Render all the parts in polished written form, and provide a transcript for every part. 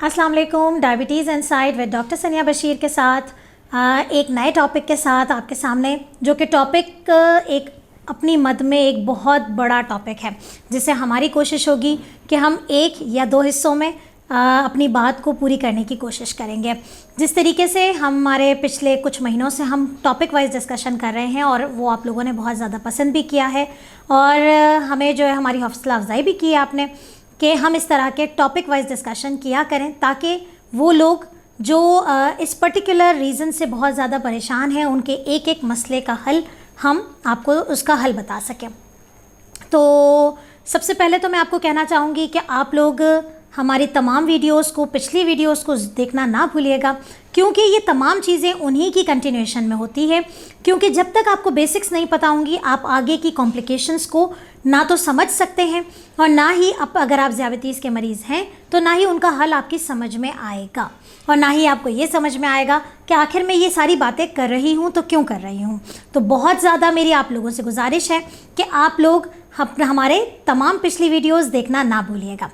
अस्सलाम वालेकुम। Diabetes inside with doctor सनिया बशीर के साथ एक नए टॉपिक के साथ आपके सामने, जो कि टॉपिक एक अपनी मद में एक बहुत बड़ा टॉपिक है, जिसे हमारी कोशिश होगी कि हम एक या दो हिस्सों में अपनी बात को पूरी करने की कोशिश करेंगे। जिस तरीके से हमारे पिछले कुछ महीनों से हम टॉपिक वाइज डिस्कशन कर रहे हैं और वो आप लोगों ने बहुत ज़्यादा पसंद भी किया है और हमें जो है हमारी हौसला अफजाई भी की है आपने कि हम इस तरह के टॉपिक वाइज डिस्कशन किया करें, ताकि वो लोग जो इस पर्टिकुलर रीज़न से बहुत ज़्यादा परेशान हैं उनके एक एक मसले का हल हम आपको उसका हल बता सकें। तो सबसे पहले तो मैं आपको कहना चाहूँगी कि आप लोग हमारी तमाम वीडियोस को, पिछली वीडियोस को देखना ना भूलिएगा, क्योंकि ये तमाम चीज़ें उन्हीं की कंटिन्यूएशन में होती है। क्योंकि जब तक आपको बेसिक्स नहीं पता होंगी, आप आगे की कॉम्प्लिकेशंस को ना तो समझ सकते हैं और ना ही अगर आप ज़ियाबतीस के मरीज़ हैं तो ना ही उनका हल आपकी समझ में आएगा और ना ही आपको ये समझ में आएगा कि आखिर मैं ये सारी बातें कर रही हूँ तो क्यों कर रही हूँ। तो बहुत ज़्यादा मेरी आप लोगों से गुजारिश है कि आप लोग हमारे तमाम पिछली वीडियोज़ देखना ना भूलिएगा।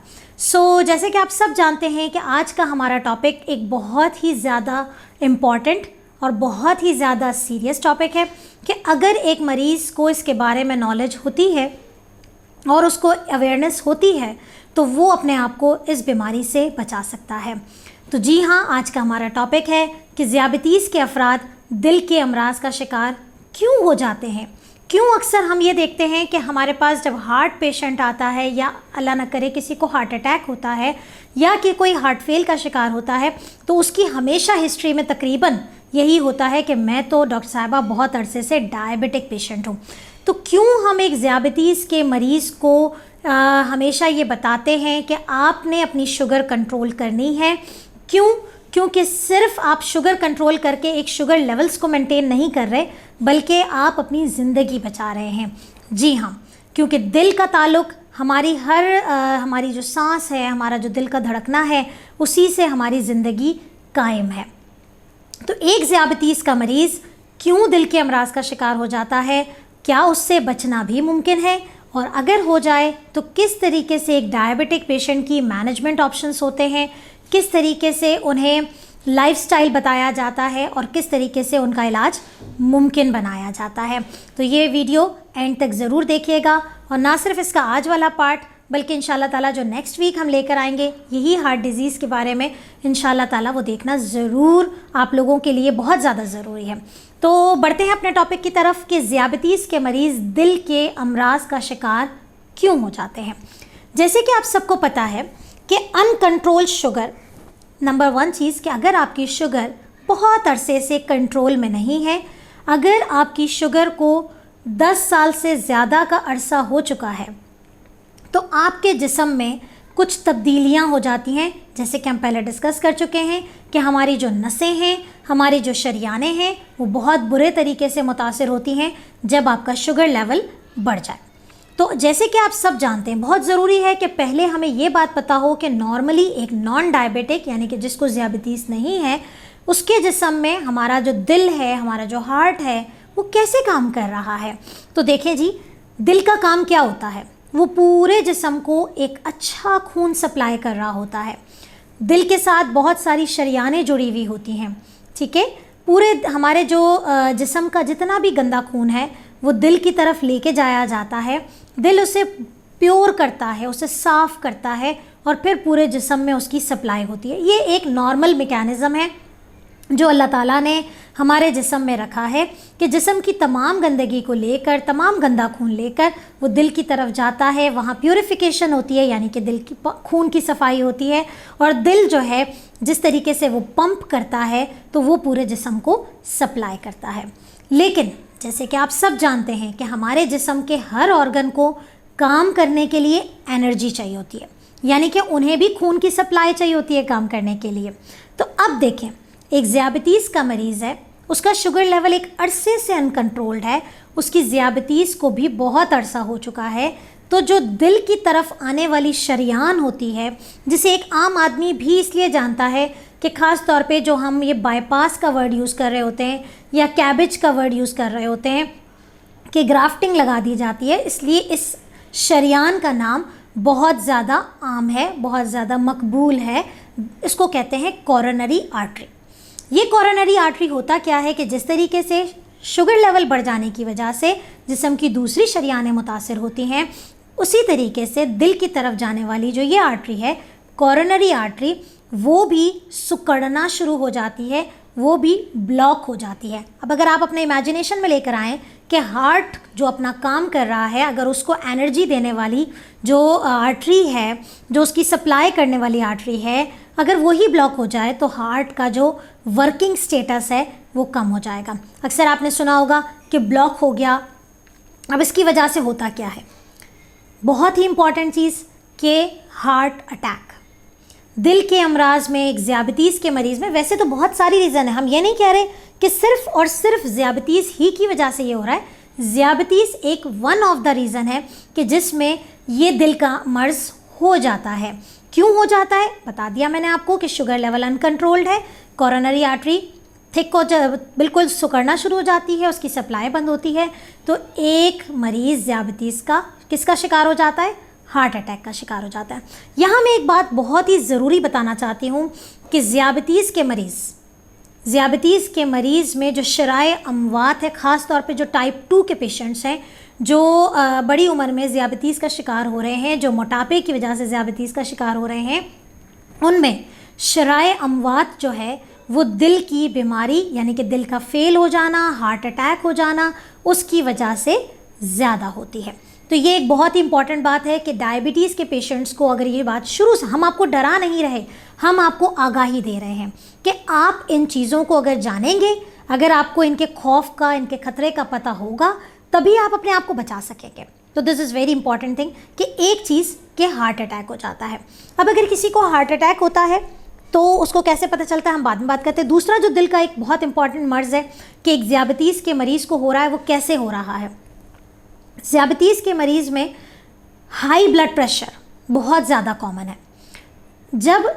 जैसे कि आप सब जानते हैं कि आज का हमारा टॉपिक एक बहुत ही ज़्यादा इम्पॉर्टेंट और बहुत ही ज़्यादा सीरियस टॉपिक है कि अगर एक मरीज़ को इसके बारे में नॉलेज होती है और उसको अवेयरनेस होती है तो वो अपने आप को इस बीमारी से बचा सकता है। तो जी हाँ, आज का हमारा टॉपिक है कि ज़ियाबतीस के अफराद दिल के अमराज का शिकार क्यों हो जाते हैं। क्यों अक्सर हम ये देखते हैं कि हमारे पास जब हार्ट पेशेंट आता है या अल्लाह न करे किसी को हार्ट अटैक होता है या कि कोई हार्ट फेल का शिकार होता है, तो उसकी हमेशा हिस्ट्री में तकरीबन यही होता है कि मैं तो डॉक्टर साहिबा बहुत अरसे से डायबिटिक पेशेंट हूँ। तो क्यों हम एक ज़ियाबतीस के मरीज़ को हमेशा ये बताते हैं कि आपने अपनी शुगर कंट्रोल करनी है। क्योंकि सिर्फ आप शुगर कंट्रोल करके एक शुगर लेवल्स को मेंटेन नहीं कर रहे, बल्कि आप अपनी ज़िंदगी बचा रहे हैं। जी हाँ, क्योंकि दिल का ताल्लुक़ हमारी जो सांस है, हमारा जो दिल का धड़कना है, उसी से हमारी ज़िंदगी कायम है। तो एक ज़ियाबतीस का मरीज़ क्यों दिल के अमराज का शिकार हो जाता है, क्या उससे बचना भी मुमकिन है, और अगर हो जाए तो किस तरीके से एक डायबिटिक पेशेंट की मैनेजमेंट ऑप्शंस होते हैं, किस तरीके से उन्हें लाइफस्टाइल बताया जाता है और किस तरीके से उनका इलाज मुमकिन बनाया जाता है। तो ये वीडियो एंड तक ज़रूर देखिएगा और ना सिर्फ इसका आज वाला पार्ट, बल्कि इंशाल्लाह ताला जो नेक्स्ट वीक हम लेकर आएंगे यही हार्ट डिज़ीज़ के बारे में, इंशाल्लाह ताला वो देखना ज़रूर आप लोगों के लिए बहुत ज़्यादा ज़रूरी है। तो बढ़ते हैं अपने टॉपिक की तरफ कि ज़ियाबतीस के मरीज़ दिल के अमराज का शिकार क्यों हो जाते हैं। जैसे कि आप सबको पता है कि अनकंट्रोल्ड शुगर, नंबर वन चीज़ कि अगर आपकी शुगर बहुत अरसे से कंट्रोल में नहीं है, अगर आपकी शुगर को 10 साल से ज़्यादा का अरसा हो चुका है, तो आपके जिस्म में कुछ तब्दीलियां हो जाती हैं। जैसे कि हम पहले डिस्कस कर चुके हैं कि हमारी जो नसें हैं, हमारी जो शरियानें हैं, वो बहुत बुरे तरीके से मुतासिर होती हैं जब आपका शुगर लेवल बढ़ जाए। तो जैसे कि आप सब जानते हैं, बहुत ज़रूरी है कि पहले हमें ये बात पता हो कि नॉर्मली एक नॉन डायबिटिक, यानी कि जिसको ज़ियाबतीस नहीं है, उसके जिस्म में हमारा जो दिल है, हमारा जो हार्ट है, वो कैसे काम कर रहा है। तो देखें जी, दिल का काम क्या होता है, वो पूरे जिस्म को एक अच्छा खून सप्लाई कर रहा होता है। दिल के साथ बहुत सारी शरियानें जुड़ी हुई होती हैं, ठीक है। पूरे हमारे जो जिस्म का जितना भी गंदा खून है वो दिल की तरफ लेके जाया जाता है। दिल उसे प्योर करता है, उसे साफ़ करता है और फिर पूरे जिस्म में उसकी सप्लाई होती है। ये एक नॉर्मल मैकेनिज़्म है जो अल्लाह ताला ने हमारे जिस्म में रखा है कि जिस्म की तमाम गंदगी को लेकर, तमाम गंदा खून लेकर वो दिल की तरफ जाता है। वहाँ प्यूरिफिकेशन होती है, यानी कि दिल की खून की सफाई होती है और दिल जो है जिस तरीके से वो पंप करता है तो वो पूरे जिस्म को सप्लाई करता है। लेकिन जैसे कि आप सब जानते हैं कि हमारे जिस्म के हर ऑर्गन को काम करने के लिए एनर्जी चाहिए होती है, यानी कि उन्हें भी खून की सप्लाई चाहिए होती है काम करने के लिए। तो अब देखें, एक ज़ियाबतीस का मरीज़ है, उसका शुगर लेवल एक अरसे से अनकंट्रोल्ड है, उसकी ज़ियाबतीस को भी बहुत अरसा हो चुका है। तो जो दिल की तरफ आने वाली शरियान होती है, जिसे एक आम आदमी भी इसलिए जानता है कि ख़ास तौर पे जो हम ये बाईपास का वर्ड यूज़ कर रहे होते हैं या कैबेज का वर्ड यूज़ कर रहे होते हैं कि ग्राफ्टिंग लगा दी जाती है, इसलिए इस शरियान का नाम बहुत ज़्यादा आम है, बहुत ज़्यादा मकबूल है इसको कहते हैं कोरोनरी आर्टरी। ये कोरोनरी आर्टरी होता क्या है कि जिस तरीके से शुगर लेवल बढ़ जाने की वजह से जिस्म की दूसरी शरियानें मुतासिर होती हैं, उसी तरीके से दिल की तरफ जाने वाली जो ये आर्टरी है कोरोनरी आर्टरी, वो भी सिकुड़ना शुरू हो जाती है, वो भी ब्लॉक हो जाती है। अब अगर आप अपने इमेजिनेशन में लेकर आएँ कि हार्ट जो अपना काम कर रहा है, अगर उसको एनर्जी देने वाली जो आर्टरी है, जो उसकी सप्लाई करने वाली आर्टरी है, अगर वही ब्लॉक हो जाए तो हार्ट का जो वर्किंग स्टेटस है वो कम हो जाएगा। अक्सर आपने सुना होगा कि ब्लॉक हो गया। अब इसकी वजह से होता क्या है, बहुत ही इम्पॉर्टेंट चीज़ कि हार्ट अटैक, दिल के अमराज में, एक ज़ियाबतीस के मरीज़ में, वैसे तो बहुत सारी रीज़न है, हम ये नहीं कह रहे कि सिर्फ और सिर्फ ज़ियाबतीस ही की वजह से ये हो रहा है। ज़ियाबतीस एक वन ऑफ द रीज़न है कि जिसमें ये दिल का मर्ज़ हो जाता है। क्यों हो जाता है बता दिया मैंने आपको कि शुगर लेवल अनकंट्रोल्ड है, कोरोनरी आर्टरी थिक हो बिल्कुल सिकुड़ना शुरू हो जाती है, उसकी सप्लाई बंद होती है, तो एक मरीज़ ज़ियाबतीस का किसका शिकार हो जाता है, हार्ट अटैक का शिकार हो जाता है। यहाँ मैं एक बात बहुत ही ज़रूरी बताना चाहती हूँ कि ज़ियाबतीस के मरीज़ में जो शराए अमवात है, ख़ास तौर पे जो टाइप 2 के पेशेंट्स हैं, जो बड़ी उम्र में ज़ियाबतीस का शिकार हो रहे हैं, जो मोटापे की वजह से ज़ियाबतीस का शिकार हो रहे हैं, उनमें शराए अमवात जो है वो दिल की बीमारी यानी कि दिल का फेल हो जाना, हार्ट अटैक हो जाना, उसकी वजह से ज़्यादा होती है। तो ये एक बहुत ही इंपॉर्टेंट बात है कि डायबिटीज़ के पेशेंट्स को अगर ये बात शुरू से, हम आपको डरा नहीं रहे, हम आपको आगाही दे रहे हैं कि आप इन चीज़ों को अगर जानेंगे, अगर आपको इनके खौफ का, इनके ख़तरे का पता होगा, तभी आप अपने आप को बचा सकेंगे। तो this is very important thing कि एक चीज़ कि हार्ट अटैक हो जाता है। अब अगर किसी को हार्ट अटैक होता है तो उसको कैसे पता चलता है, हम बाद में बात करते हैं। दूसरा जो दिल का एक बहुत इंपॉर्टेंट मर्ज़ है कि एक ज़ियाबतीस के मरीज़ को हो रहा है, वो कैसे हो रहा है। ज़ियाबतीस के मरीज़ में हाई ब्लड प्रेशर बहुत ज़्यादा कॉमन है। जब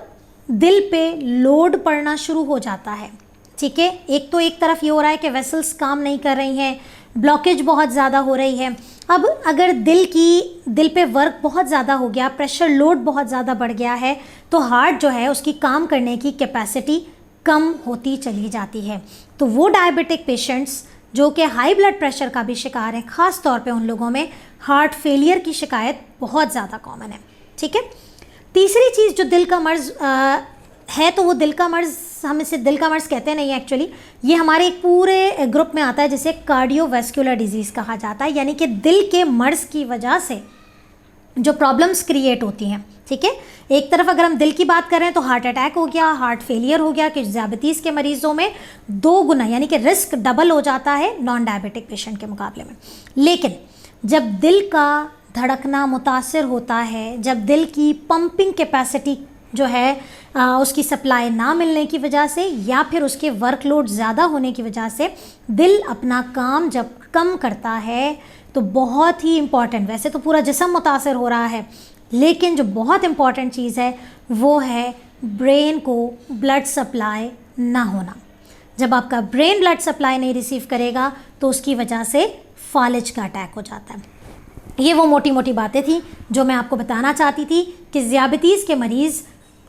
दिल पे लोड पड़ना शुरू हो जाता है, ठीक है, एक तो एक तरफ ये हो रहा है कि वेसल्स काम नहीं कर रही हैं, ब्लॉकेज बहुत ज़्यादा हो रही है। अब अगर दिल पे वर्क बहुत ज़्यादा हो गया, प्रेशर लोड बहुत ज़्यादा बढ़ गया है, तो हार्ट जो है उसकी काम करने की कैपेसिटी कम होती चली जाती है। तो वो डायबिटिक पेशेंट्स जो कि हाई ब्लड प्रेशर का भी शिकार है, ख़ास तौर पे उन लोगों में हार्ट फेलियर की शिकायत बहुत ज़्यादा कॉमन है, ठीक है। तीसरी चीज़ जो दिल का मर्ज़ है, तो वो दिल का मर्ज़, हम इसे दिल का मर्ज़ कहते नहीं एक्चुअली, ये हमारे एक पूरे ग्रुप में आता है जिसे कार्डियोवैस्कुलर डिजीज़ कहा जाता है, यानी कि दिल के मर्ज़ की वजह से जो प्रॉब्लम्स क्रिएट होती हैं, ठीक है। एक तरफ अगर हम दिल की बात करें तो हार्ट अटैक हो गया, हार्ट फेलियर हो गया, कि ज़ियाबतीस के मरीज़ों में 2 गुना यानी कि रिस्क डबल हो जाता है नॉन डायबिटिक पेशेंट के मुकाबले में। लेकिन जब दिल का धड़कना मुतासिर होता है, जब दिल की पंपिंग कैपेसिटी जो है उसकी सप्लाई ना मिलने की वजह से, या फिर उसके वर्कलोड ज़्यादा होने की वजह से दिल अपना काम जब कम करता है, तो बहुत ही इम्पॉर्टेंट, वैसे तो पूरा जिस्म मुतासिर हो रहा है, लेकिन जो बहुत इम्पॉर्टेंट चीज़ है वो है ब्रेन को ब्लड सप्लाई ना होना। जब आपका ब्रेन ब्लड सप्लाई नहीं रिसीव करेगा तो उसकी वजह से फालिज का अटैक हो जाता है। ये वो मोटी मोटी बातें थी जो मैं आपको बताना चाहती थी कि ज़ियाबतीस के मरीज़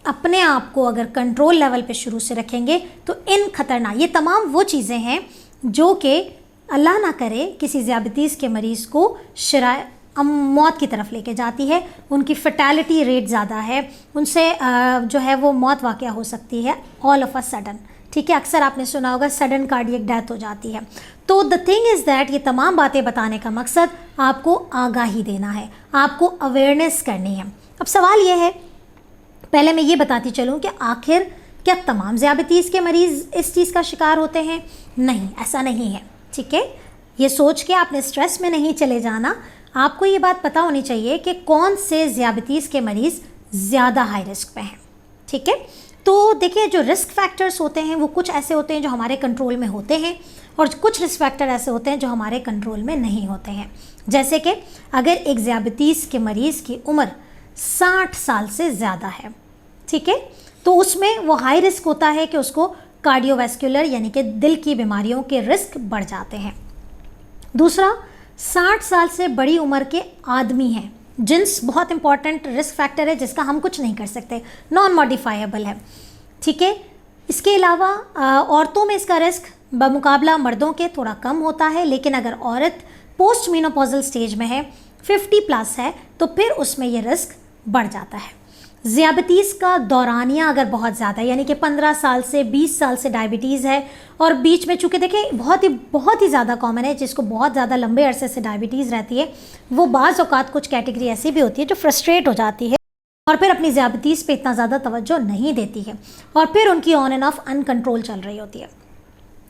अपने आप को अगर कंट्रोल लेवल पे शुरू से रखेंगे तो इन खतरनाक, ये तमाम वो चीज़ें हैं जो कि अल्लाह ना करे किसी ज़ियाबतीस के मरीज़ को शराय मौत की तरफ लेके जाती है। उनकी फर्टेलिटी रेट ज़्यादा है, उनसे जो है वो मौत वाक़या हो सकती है ऑल ऑफ अ सडन, ठीक है। अक्सर आपने सुना होगा सडन कार्डियक डेथ हो जाती है। तो द थिंग इज़ दैट ये तमाम बातें बताने का मकसद आपको आगाही देना है, आपको अवेयरनेस करनी है। अब सवाल ये है, पहले मैं ये बताती चलूँ कि आखिर क्या तमाम ज़ियाबतीस के मरीज़ इस चीज़ का शिकार होते हैं? नहीं, ऐसा नहीं है, ठीक है। ये सोच के आपने स्ट्रेस में नहीं चले जाना। आपको ये बात पता होनी चाहिए कि कौन से ज़ियाबतीस के मरीज़ ज़्यादा हाई रिस्क पे हैं, ठीक है। तो देखिए, जो रिस्क फैक्टर्स होते हैं वो कुछ ऐसे होते हैं जो हमारे कंट्रोल में होते हैं, और कुछ रिस्क फैक्टर ऐसे होते हैं जो हमारे कंट्रोल में नहीं होते हैं। जैसे कि अगर एक ज़ियाबतीस के मरीज़ की उम्र 60 साल से ज़्यादा है, ठीक है, तो उसमें वो हाई रिस्क होता है कि उसको कार्डियोवैस्कुलर यानी कि दिल की बीमारियों के रिस्क बढ़ जाते हैं। दूसरा, 60 साल से बड़ी उम्र के आदमी हैं, जिन्स बहुत इंपॉर्टेंट रिस्क फैक्टर है जिसका हम कुछ नहीं कर सकते, नॉन मॉडिफाइबल है, ठीक है। इसके अलावा औरतों में इसका रिस्क बमुकाबला मर्दों के थोड़ा कम होता है, लेकिन अगर औरत पोस्ट मेनोपॉजल स्टेज में है, 50+ है, तो फिर उसमें ये रिस्क बढ़ जाता है। ज़ियाबतीस का दौरानिया अगर बहुत ज़्यादा है, यानी कि 15 साल से 20 साल से डायबिटीज़ है और बीच में चूँकि देखें बहुत ही ज़्यादा कॉमन है, जिसको बहुत ज़्यादा लंबे अरसे से डायबिटीज़ रहती है, वो बाज़ औक़ात कुछ कैटेगरी ऐसी भी होती है जो फ्रस्ट्रेट हो जाती है और फिर अपनी ज़ियाबतीस पे इतना ज़्यादा तवज्जो नहीं देती है और फिर उनकी ऑन एंड ऑफ अनकंट्रोल चल रही होती है।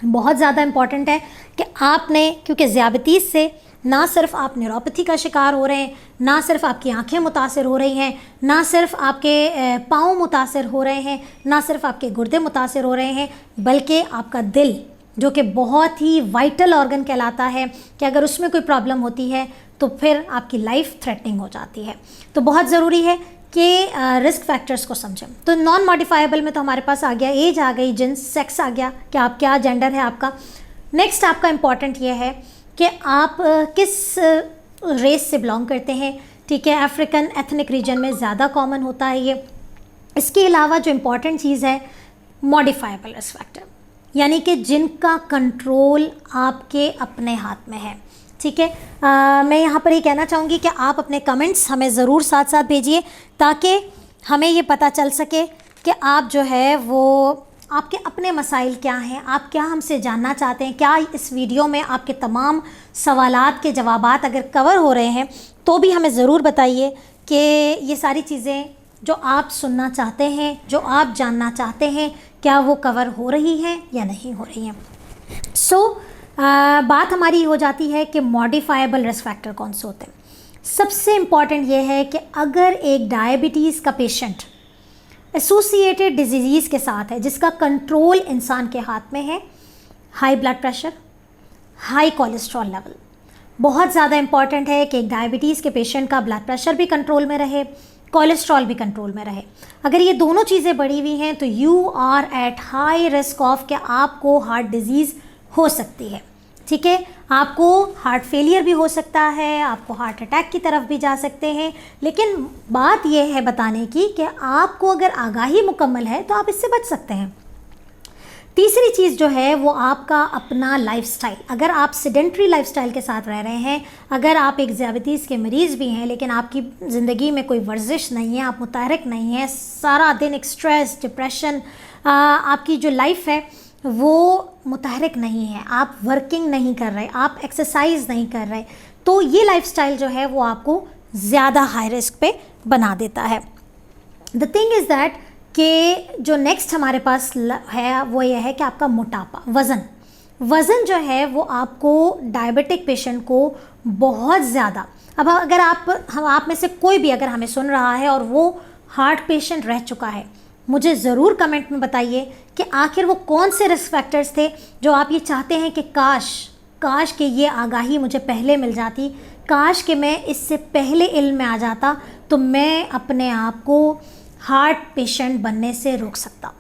बहुत ज़्यादा इंपॉर्टेंट है कि आपने, क्योंकि ज़ियाबतीस से ना सिर्फ आप न्यूरोपैथी का शिकार हो रहे हैं, ना सिर्फ आपकी आंखें मुतासर हो रही हैं, ना सिर्फ आपके पाँव मुतासर हो रहे हैं, ना सिर्फ आपके गुर्दे मुतासर हो रहे हैं, बल्कि आपका दिल, जो कि बहुत ही वाइटल ऑर्गन कहलाता है, कि अगर उसमें कोई प्रॉब्लम होती है तो फिर आपकी लाइफ थ्रेटनिंग हो जाती है। तो बहुत ज़रूरी है कि रिस्क फैक्टर्स को समझें। तो नॉन मॉडिफाइबल में तो हमारे पास आ गया, एज आ गई, जिन्स, सेक्स आ गया कि आप क्या जेंडर है आपका। नेक्स्ट आपका इम्पॉर्टेंट ये है कि आप किस रेस से बिलोंग करते हैं, ठीक है। अफ्रीकन एथनिक रीजन में ज़्यादा कॉमन होता है ये। इसके अलावा जो इम्पॉर्टेंट चीज़ है, मॉडिफाइबल रिस्क फैक्टर, यानी कि जिनका कंट्रोल आपके अपने हाथ में है, ठीक है। मैं यहाँ पर ये कहना चाहूँगी कि आप अपने कमेंट्स हमें ज़रूर साथ साथ भेजिए ताकि हमें ये पता चल सके कि आप जो है वो आपके अपने मसाइल क्या हैं, आप क्या हमसे जानना चाहते हैं, क्या इस वीडियो में आपके तमाम सवालात के जवाबात अगर कवर हो रहे हैं तो भी हमें ज़रूर बताइए कि ये सारी चीज़ें जो आप सुनना चाहते हैं, जो आप जानना चाहते हैं, क्या वो कवर हो रही हैं या नहीं हो रही हैं। बात हमारी हो जाती है कि मॉडिफाइबल रिस्क फैक्टर कौन से होते हैं। सबसे इम्पॉर्टेंट ये है कि अगर एक डायबिटीज़ का पेशेंट एसोसिएटेड डिजीज़ के साथ है जिसका कंट्रोल इंसान के हाथ में है, high blood pressure, high cholesterol level, बहुत ज़्यादा इम्पॉर्टेंट है कि एक डायबिटीज़ के पेशेंट का ब्लड प्रेशर भी कंट्रोल में रहे, कोलेस्ट्रॉल भी कंट्रोल में रहे। अगर ये दोनों चीज़ें बढ़ी हुई हैं तो you are at high risk of कि आपको हार्ट डिजीज़ हो सकती है, ठीक है। आपको हार्ट फेलियर भी हो सकता है, आपको हार्ट अटैक की तरफ भी जा सकते हैं। लेकिन बात यह है बताने की कि आपको अगर आगाही मुकम्मल है तो आप इससे बच सकते हैं। तीसरी चीज़ जो है वो आपका अपना लाइफस्टाइल। अगर आप सेडेंट्री लाइफस्टाइल के साथ रह रहे हैं, अगर आप एक ज़ियाबतीस के मरीज़ भी हैं लेकिन आपकी ज़िंदगी में कोई वर्जिश नहीं है, आप मुतहरिक नहीं हैं, सारा दिन एक स्ट्रेस, डिप्रेशन, आपकी जो लाइफ है वो मुतहरिक नहीं है, आप वर्किंग नहीं कर रहे, आप एक्सरसाइज नहीं कर रहे, तो ये लाइफस्टाइल जो है वो आपको ज़्यादा हाई रिस्क पे बना देता है। द थिंग इज़ दैट कि जो नेक्स्ट हमारे पास है वो ये है कि आपका मोटापा, वज़न जो है वो आपको डायबिटिक पेशेंट को बहुत ज़्यादा, अब अगर आप में से कोई भी अगर हमें सुन रहा है और वो हार्ट पेशेंट रह चुका है, मुझे ज़रूर कमेंट में बताइए कि आखिर वो कौन से रिस्क फैक्टर्स थे जो आप ये चाहते हैं कि काश कि ये आगाही मुझे पहले मिल जाती, काश कि मैं इससे पहले इल्म में आ जाता तो मैं अपने आप को हार्ट पेशेंट बनने से रोक सकता।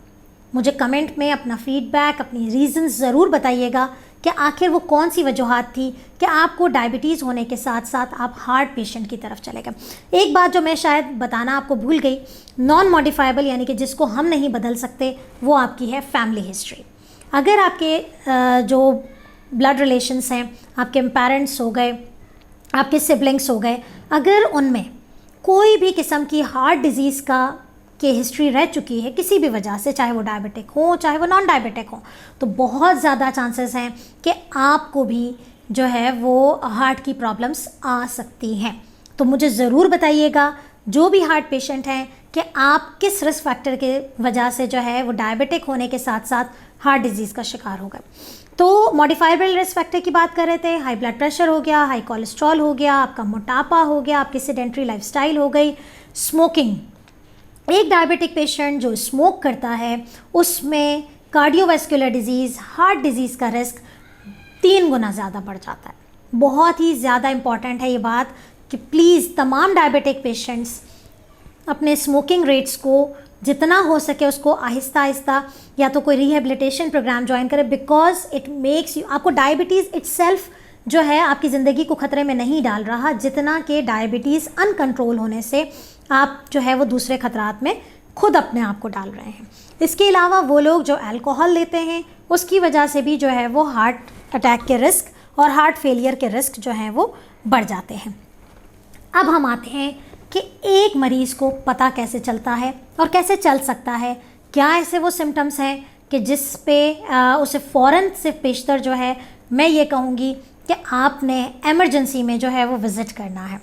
मुझे कमेंट में अपना फीडबैक, अपनी रीज़न्स ज़रूर बताइएगा कि आखिर वो कौन सी वजूहात थी कि आपको डायबिटीज़ होने के साथ साथ आप हार्ट पेशेंट की तरफ चले गए। एक बात जो मैं शायद बताना आपको भूल गई, नॉन मॉडिफाइबल यानी कि जिसको हम नहीं बदल सकते, वो आपकी है फैमिली हिस्ट्री। अगर आपके जो ब्लड रिलेशंस हैं, आपके पेरेंट्स हो गए, आपके सिबलिंग्स हो गए, अगर उनमें कोई भी किस्म की हार्ट डिज़ीज़ की हिस्ट्री रह चुकी है किसी भी वजह से, चाहे वो डायबिटिक हो चाहे वो नॉन डायबिटिक हो, तो बहुत ज़्यादा चांसेस हैं कि आपको भी जो है वो हार्ट की प्रॉब्लम्स आ सकती हैं। तो मुझे ज़रूर बताइएगा जो भी हार्ट पेशेंट हैं कि आप किस रिस्क फैक्टर के वजह से जो है वो डायबिटिक होने के साथ साथ हार्ट डिजीज़ का शिकार हो गए। तो मॉडिफाइबल रिस्क फैक्टर की बात कर रहे थे, हाई ब्लड प्रेशर हो गया, हाई कोलेस्ट्रॉल हो गया, आपका मोटापा हो गया, आपकी सेडेंट्री लाइफस्टाइल हो गई, स्मोकिंग। एक डायबिटिक पेशेंट जो स्मोक करता है उसमें कार्डियोवैस्कुलर डिजीज़, हार्ट डिजीज़ का रिस्क 3 गुना ज़्यादा बढ़ जाता है। बहुत ही ज़्यादा इम्पॉर्टेंट है ये बात कि प्लीज़ तमाम डायबिटिक पेशेंट्स अपने स्मोकिंग रेट्स को जितना हो सके उसको आहिस्ता आहिस्ता या तो कोई रिहेबिलिटेशन प्रोग्राम ज्वाइन करें, बिकॉज इट मेक्स यू, आपको डायबिटीज़ इट्सेल्फ जो है आपकी ज़िंदगी को ख़तरे में नहीं डाल रहा, जितना कि डायबिटीज़ अनकंट्रोल होने से आप जो है वो दूसरे खतरात में खुद अपने आप को डाल रहे हैं। इसके अलावा वो लोग जो अल्कोहल लेते हैं उसकी वजह से भी जो है वो हार्ट अटैक के रिस्क और हार्ट फेलियर के रिस्क जो हैं वो बढ़ जाते हैं। अब हम आते हैं कि एक मरीज़ को पता कैसे चलता है और कैसे चल सकता है, क्या ऐसे वो सिम्टम्स हैं कि जिस पे उसे फ़ौरन से पेशतर जो है मैं ये कहूँगी कि आपने एमरजेंसी में जो है वो विज़िट करना है।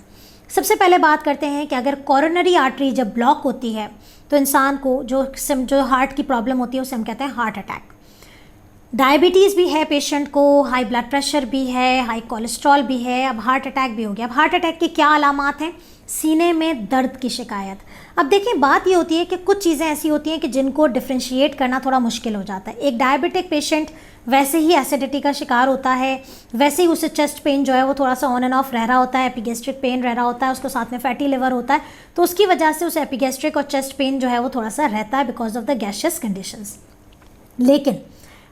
सबसे पहले बात करते हैं कि अगर कोरोनरी आर्टरी जब ब्लॉक होती है तो इंसान को जो हार्ट की प्रॉब्लम होती है उसे हम कहते हैं हार्ट अटैक। डायबिटीज़ भी है पेशेंट को, हाई ब्लड प्रेशर भी है, हाई कोलेस्ट्रॉल भी है, अब हार्ट अटैक भी हो गया। अब हार्ट अटैक की क्या अलामात हैं? सीने में दर्द की शिकायत। अब देखिए बात ये होती है कि कुछ चीज़ें ऐसी होती हैं कि जिनको डिफ्रेंशिएट करना थोड़ा मुश्किल हो जाता है। एक डायबिटिक पेशेंट वैसे ही एसिडिटी का शिकार होता है, वैसे ही उसे चेस्ट पेन जो है वो थोड़ा सा ऑन एंड ऑफ रह रहा होता है, एपिगैस्ट्रिक पेन रह रहा होता है, उसको साथ में फैटी लिवर होता है, तो उसकी वजह से उसे एपिगैस्ट्रिक और चेस्ट पेन जो है वो थोड़ा सा रहता है because of the gaseous conditions. लेकिन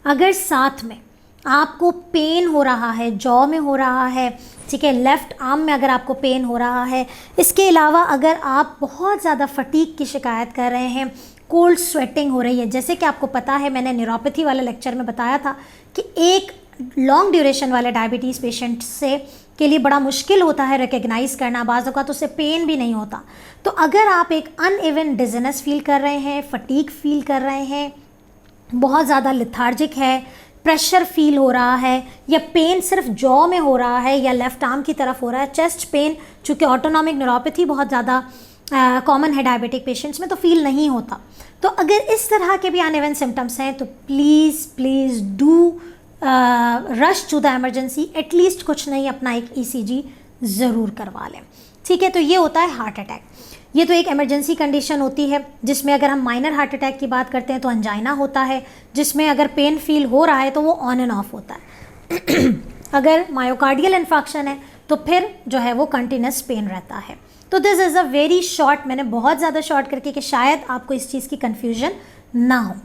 अगर साथ में आपको पेन हो रहा है, जॉ में हो रहा है, ठीक है, लेफ़्ट आर्म में अगर आपको पेन हो रहा है, इसके अलावा अगर आप बहुत ज़्यादा फटीग की शिकायत कर रहे हैं, कोल्ड स्वेटिंग हो रही है, जैसे कि आपको पता है मैंने न्यूरोपैथी वाले लेक्चर में बताया था कि एक लॉन्ग ड्यूरेशन वाले डायबिटीज़ पेशेंट से के लिए बड़ा मुश्किल होता है रिकग्नाइज़ करना, बाज़ औक़ात तो उससे पेन भी नहीं होता। तो अगर आप एक अनइवन डिज़नेस फील कर रहे हैं, फटीग फील कर रहे हैं, बहुत ज़्यादा लिथार्जिक है, प्रेशर फील हो रहा है, या पेन सिर्फ जॉ में हो रहा है या लेफ़्ट आर्म की तरफ हो रहा है, चेस्ट पेन चूँकि ऑटोनॉमिक न्यूरोपैथी बहुत ज़्यादा कॉमन है डायबिटिक पेशेंट्स में तो फील नहीं होता, तो अगर इस तरह के भी अनइवन सिम्टम्स हैं तो please do rush to the emergency. At least कुछ नहीं अपना एक ECG ज़रूर करवा लें, ठीक है। तो ये होता है हार्ट अटैक। ये तो एक इमरजेंसी कंडीशन होती है जिसमें अगर हम माइनर हार्ट अटैक की बात करते हैं तो अंजाइना होता है, जिसमें अगर पेन फील हो रहा है तो वो ऑन एंड ऑफ होता है। अगर मायोकार्डियल इन्फेक्शन है तो फिर जो है वो कंटिन्यूस पेन रहता है। तो this is a very short, मैंने बहुत ज़्यादा शॉर्ट करके कि शायद आपको इस चीज़ की कन्फ्यूजन ना हो।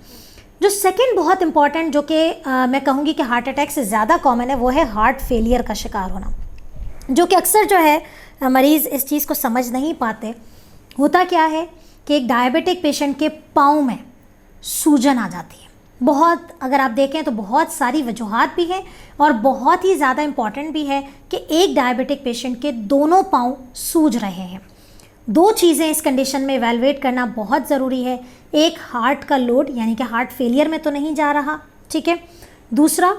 जो सेकंड बहुत इंपॉर्टेंट जो कि मैं कहूँगी कि हार्ट अटैक से ज़्यादा कॉमन है वो है हार्ट फेलियर का शिकार होना, जो कि अक्सर जो है मरीज़ इस चीज़ को समझ नहीं पाते। होता क्या है कि एक डायबिटिक पेशेंट के पाँव में सूजन आ जाती है। बहुत अगर आप देखें तो बहुत सारी वजूहात भी हैं और बहुत ही ज़्यादा इम्पॉर्टेंट भी है कि एक डायबिटिक पेशेंट के दोनों पाँव सूज रहे हैं। दो चीज़ें इस कंडीशन में इवैल्यूएट करना बहुत ज़रूरी है। एक, हार्ट का लोड यानी कि हार्ट फेलियर में तो नहीं जा रहा, ठीक है। दूसरा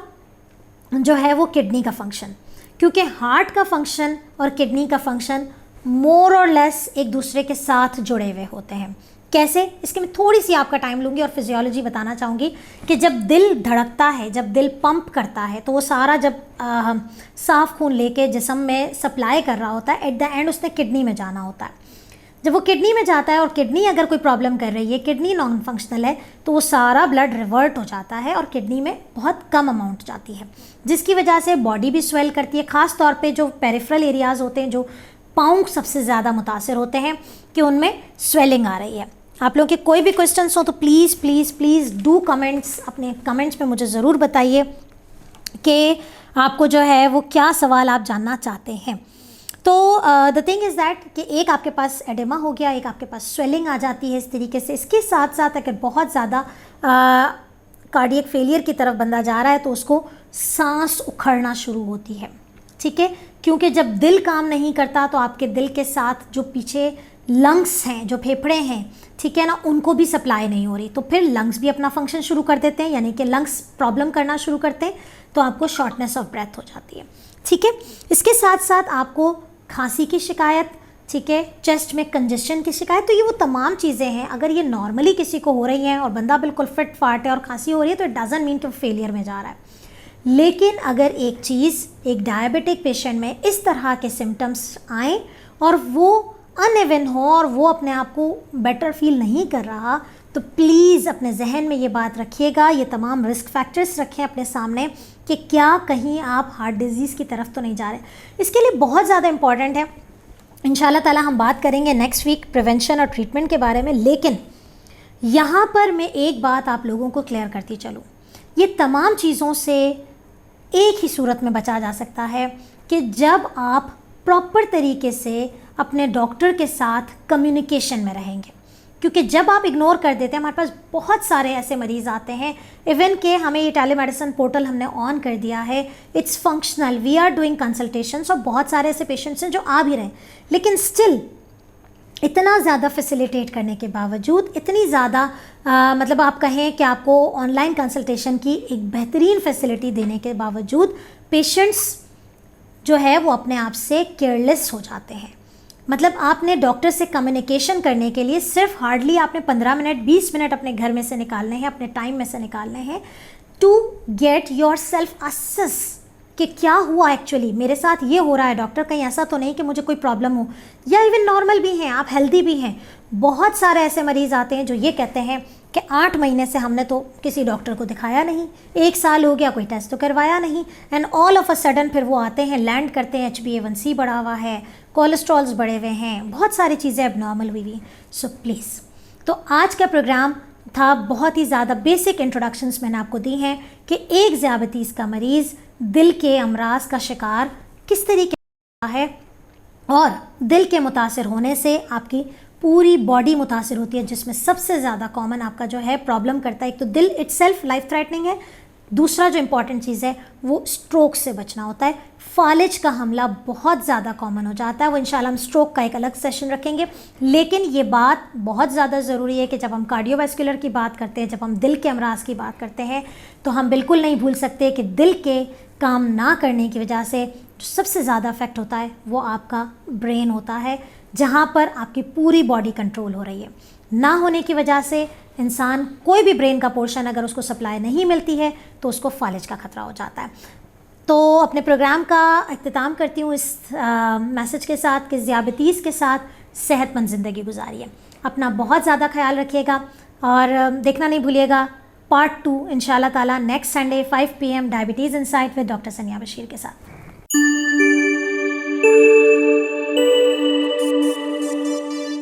जो है वो किडनी का फंक्शन, क्योंकि हार्ट का फंक्शन और किडनी का फंक्शन मोर और लेस एक दूसरे के साथ जुड़े हुए होते हैं। कैसे, इसके मैं थोड़ी सी आपका टाइम लूँगी और फिजियोलॉजी बताना चाहूँगी कि जब दिल धड़कता है, जब दिल पंप करता है तो वो सारा जब साफ़ खून लेके जिस्म में सप्लाई कर रहा होता है, एट द एंड उसने किडनी में जाना होता है। जब वो किडनी में जाता है और किडनी अगर कोई प्रॉब्लम कर रही है, किडनी नॉन फंक्शनल है, तो वो सारा ब्लड रिवर्ट हो जाता है और किडनी में बहुत कम अमाउंट जाती है, जिसकी वजह से बॉडी भी स्वेल करती है। ख़ास तौर पे जो पेरिफेरल एरियाज़ होते हैं, जो पाँव सबसे ज़्यादा मुतासर होते हैं कि उनमें स्वेलिंग आ रही है। आप लोगों के कोई भी क्वेश्चंस हो तो please please please do comments, अपने कमेंट्स में मुझे ज़रूर बताइए कि आपको जो है वो क्या सवाल आप जानना चाहते हैं। तो द थिंग इज़ दैट कि एक आपके पास एडेमा हो गया, एक आपके पास स्वेलिंग आ जाती है इस तरीके से। इसके साथ साथ अगर बहुत ज़्यादा कार्डियक फेलियर की तरफ बंदा जा रहा है तो उसको सांस उखड़ना शुरू होती है, ठीक है, क्योंकि जब दिल काम नहीं करता तो आपके दिल के साथ जो पीछे लंग्स हैं, जो फेफड़े हैं, ठीक है ना, उनको भी सप्लाई नहीं हो रही, तो फिर लंग्स भी अपना फंक्शन शुरू कर देते हैं, यानी कि लंग्स प्रॉब्लम करना शुरू करते हैं, तो आपको शॉर्टनेस ऑफ ब्रेथ हो जाती है, ठीक है। इसके साथ साथ आपको खांसी की शिकायत, ठीक है, चेस्ट में कंजेशन की शिकायत, तो ये वो तमाम चीज़ें हैं। अगर ये नॉर्मली किसी को हो रही हैं और बंदा बिल्कुल फिट फाट है और खांसी हो रही है तो इट डजंट मीन कि फेलियर में जा रहा है। लेकिन अगर एक चीज़ एक डायबिटिक पेशेंट में इस तरह के सिम्टम्स आएँ और वो अनइवन हो और वो अपने आप को बेटर फील नहीं कर रहा, तो प्लीज़ अपने जहन में ये बात रखिएगा, ये तमाम रिस्क फैक्टर्स रखें अपने सामने कि क्या कहीं आप हार्ट डिजीज़ की तरफ तो नहीं जा रहे। इसके लिए बहुत ज़्यादा इम्पॉर्टेंट है, इंशाल्लाह ताला हम बात करेंगे नेक्स्ट वीक प्रिवेंशन और ट्रीटमेंट के बारे में। लेकिन यहाँ पर मैं एक बात आप लोगों को क्लियर करती चलूँ, ये तमाम चीज़ों से एक ही सूरत में बचा जा सकता है कि जब आप प्रॉपर तरीके से अपने डॉक्टर के साथ कम्युनिकेशन में रहेंगे। क्योंकि जब आप इग्नोर कर देते हैं, हमारे पास बहुत सारे ऐसे मरीज़ आते हैं, इवन के हमें ये टेलीमेडिसिन पोर्टल हमने ऑन कर दिया है, it's functional, we are doing consultations, और बहुत सारे ऐसे पेशेंट्स हैं जो आ भी रहे हैं, लेकिन स्टिल इतना ज़्यादा फैसिलिटेट करने के बावजूद, इतनी ज़्यादा मतलब आप कहें कि आपको ऑनलाइन कंसल्टेशन की एक बेहतरीन फैसिलिटी देने के बावजूद पेशेंट्स जो है वो अपने आप से केयरलेस हो जाते हैं। मतलब आपने डॉक्टर से कम्युनिकेशन करने के लिए सिर्फ हार्डली आपने 15 मिनट 20 मिनट अपने घर में से निकालने हैं, अपने टाइम में से निकालने हैं to get yourself assess कि क्या हुआ एक्चुअली, मेरे साथ ये हो रहा है डॉक्टर, कहीं ऐसा तो नहीं कि मुझे कोई प्रॉब्लम हो, या इवन नॉर्मल भी हैं, आप हेल्दी भी हैं। बहुत सारे ऐसे मरीज़ आते हैं जो ये कहते हैं कि 8 महीने से हमने तो किसी डॉक्टर को दिखाया नहीं, 1 साल हो गया कोई टेस्ट तो करवाया नहीं, and all of a sudden फिर वो आते हैं, लैंड करते हैं, HbA1c बढ़ा हुआ है, कोलेस्ट्रॉल्स बढ़े हुए हैं, बहुत सारी चीज़ें एबनॉर्मल हुई हुई। सो प्लीज़, तो आज का प्रोग्राम था बहुत ही ज़्यादा बेसिक इंट्रोडक्शंस मैंने आपको दी हैं कि एक ज़ियाबतीस का मरीज़ दिल के अमराज का शिकार किस तरीके का है, और दिल के मुतासिर होने से आपकी पूरी बॉडी मुतासिर होती है, जिसमें सबसे ज़्यादा कॉमन आपका जो है प्रॉब्लम करता है, एक तो दिल इटसेल्फ लाइफ थ्रेटनिंग है, दूसरा जो इम्पॉर्टेंट चीज़ है वो स्ट्रोक से बचना होता है। फालिज का हमला बहुत ज़्यादा कॉमन हो जाता है, वो इंशाल्लाह हम स्ट्रोक का एक अलग सेशन रखेंगे। लेकिन ये बात बहुत ज़्यादा ज़रूरी है कि जब हम कार्डियोवैस्कुलर की बात करते हैं, जब हम दिल के अमराज की बात करते हैं, तो हम बिल्कुल नहीं भूल सकते कि दिल के काम ना करने की वजह से जो सबसे ज़्यादा इफेक्ट होता है वो आपका ब्रेन होता है, जहाँ पर आपकी पूरी बॉडी कंट्रोल हो रही है। ना होने की वजह से इंसान कोई भी ब्रेन का पोर्शन अगर उसको सप्लाई नहीं मिलती है तो उसको फालिज का खतरा हो जाता है। तो अपने प्रोग्राम का इख्तिताम करती हूँ इस मैसेज के साथ कि ज़ियाबतीस के साथ सेहतमंद ज़िंदगी गुजारिए, अपना बहुत ज़्यादा ख्याल रखिएगा, और देखना नहीं भूलिएगा पार्ट 2 इंशाल्लाह ताला next Sunday 5 PM diabetes insight with doctor सनिया बशीर के साथ।